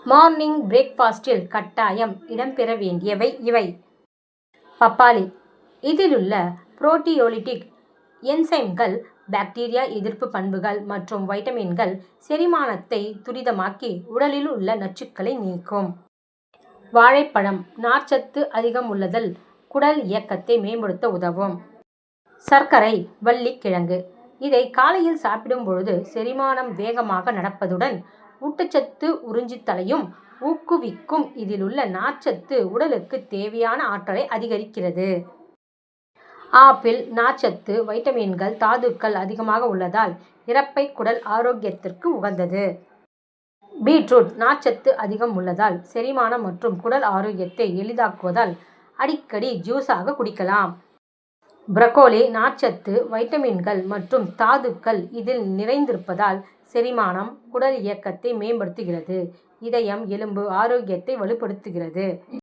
Morning பிரேக்ஃபாஸ்டில் கட்டாயம் இடம்பெற வேண்டியவை இவை: பப்பாளி. இதிலுள்ள புரோட்டியோலிட்டிக் என்சைம்கள், பாக்டீரியா எதிர்ப்பு பண்புகள் மற்றும் வைட்டமின்கள் செரிமானத்தை துரிதமாக்கி உடலில் உள்ள நச்சுக்களை நீக்கும். வாழைப்பழம். நார்ச்சத்து அதிகம் உள்ளதால் குடல் இயக்கத்தை மேம்படுத்த உதவும். சர்க்கரை வள்ளிக்கிழங்கு. இதை காலையில் சாப்பிடும் பொழுது செரிமானம் வேகமாக நடப்பதுடன் ஊட்டச்சத்து உறிஞ்சுதலையும் ஊக்குவிக்கும். இதிலுள்ள நார்ச்சத்து உடலுக்கு தேவையான ஆற்றலை அதிகரிக்கிறது. ஆப்பிள். நார்ச்சத்து, வைட்டமின்கள், தாதுக்கள் அதிகமாக உள்ளதால் இரைப்பை குடல் ஆரோக்கியத்திற்கு உகந்தது. பீட்ரூட். நார்ச்சத்து அதிகம் உள்ளதால் செரிமானம் மற்றும் குடல் ஆரோக்கியத்தை எளிதாக்குவதால் அடிக்கடி ஜூஸாக குடிக்கலாம். புரோக்கோலி. நார்ச்சத்து, வைட்டமின்கள் மற்றும் தாதுக்கள் இதில் நிறைந்திருப்பதால் செரிமானம், குடல் இயக்கத்தை மேம்படுத்துகிறது. இதயம், எலும்பு ஆரோக்கியத்தை வலுப்படுத்துகிறது.